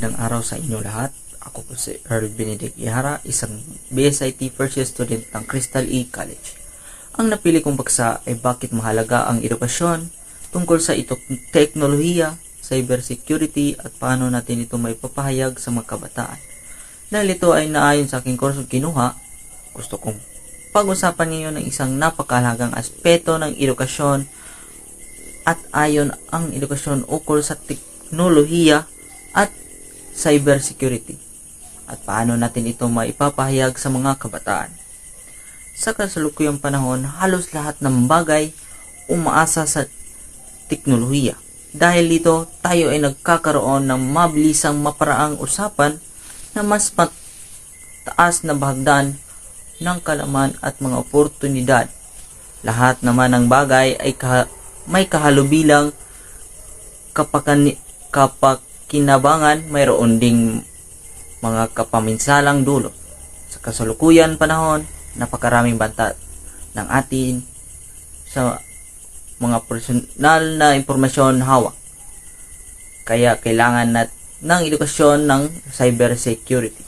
Magandang araw sa inyo lahat. Ako po si Earl Benedict Ihara, isang BSIT first year student ng Crystal E College. Ang napili kong baksa ay bakit mahalaga ang edukasyon tungkol sa teknolohiya, cybersecurity at paano natin ito may papahayag sa mga kabataan. Dahil ito ay naayon sa aking kursong kinuha, gusto kong pag-usapan ngayon ng isang napakahalagang aspeto ng edukasyon at ayon ang edukasyon ukol sa teknolohiya at cybersecurity at paano natin ito maipapahayag sa mga kabataan. Sa kasalukuyang panahon, halos lahat ng bagay umaasa sa teknolohiya. Dahil dito, tayo ay nagkakaroon ng mabilisang maparaang usapan na mas mataas na bahagdan ng kalaman at mga oportunidad. Lahat naman ng bagay ay may kahalubilang kinabangan, mayroon ding mga kapaminsalang dulot. Sa kasalukuyan panahon, napakaraming banta ng atin sa mga personal na impormasyon hawak. Kaya kailangan ng edukasyon ng cybersecurity.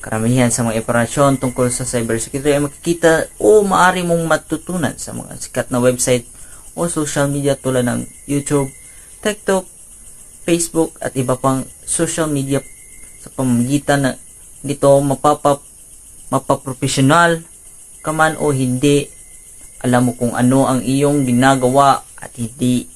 Karamihan sa mga impormasyon tungkol sa cybersecurity ay makikita o maaari mong matutunan sa mga sikat na website o social media tulad ng YouTube, TikTok, Facebook at iba pang social media. Sa pamamagitan nito mapaprofesional ka man o hindi, alam mo kung ano ang iyong ginagawa at hindi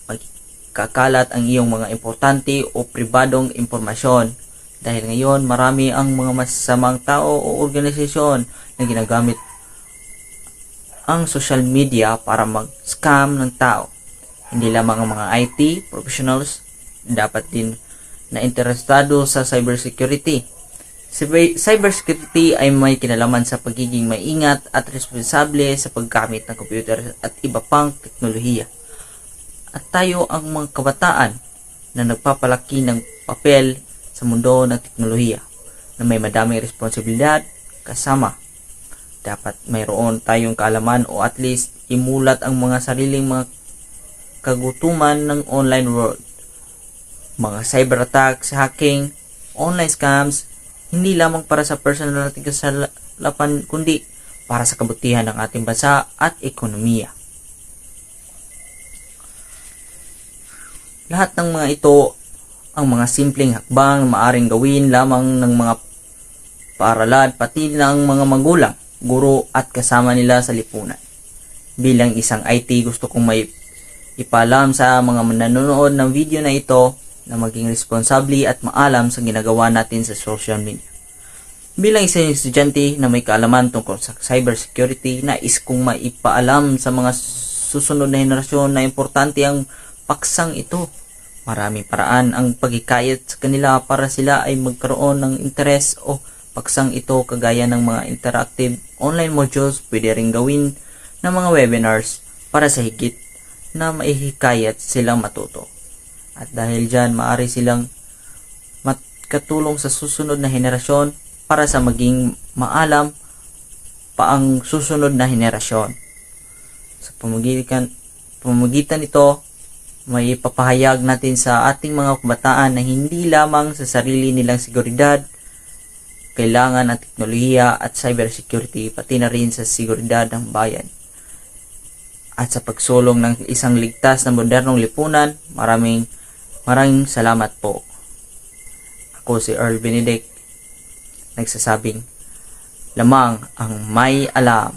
magkakalat ang iyong mga importante o pribadong impormasyon. Dahil ngayon marami ang mga masasamang tao o organisasyon na ginagamit ang social media para mag-scam ng tao. Hindi lamang ang mga IT professionals dapat din na interesado sa cybersecurity. Cybersecurity ay may kinalaman sa pagiging maingat at responsable sa paggamit ng computer at iba pang teknolohiya. At tayo ang mga kabataan na nagpapalaki ng papel sa mundo ng teknolohiya na may madaming responsibilidad kasama. Dapat mayroon tayong kaalaman o at least imulat ang mga sariling mga kagutuman ng online world. Mga cyber attacks, hacking, online scams, hindi lamang para sa personal nating kasalapan kundi para sa kabutihan ng ating bansa at ekonomiya. Lahat ng mga ito ang mga simpleng hakbang na maaring gawin lamang ng mga paaralan pati ng mga magulang, guro at kasama nila sa lipunan. Bilang isang IT, gusto kong may ipaalam sa mga nanonood ng video na ito na maging responsable at maalam sa ginagawa natin sa social media. Bilang isang estudyante na may kaalaman tungkol sa cybersecurity, nais kong maipaalam sa mga susunod na henerasyon na importante ang paksang ito. Maraming paraan ang paghikayat sa kanila para sila ay magkaroon ng interes o paksang ito kagaya ng mga interactive online modules, pwede rin gawin ng mga webinars para sa higit na maihikayat silang matuto. At dahil dyan, maaari silang makatulong sa susunod na henerasyon para sa maging maalam pa ang susunod na henerasyon. Sa pamamagitan nito, may papahayag natin sa ating mga kabataan na hindi lamang sa sarili nilang seguridad, kailangan ng teknolohiya at cybersecurity pati na rin sa seguridad ng bayan. At sa pagsulong ng isang ligtas na modernong lipunan, maraming salamat po. Ako si Earl Benedict, nagsasabing, lamang ang may alam.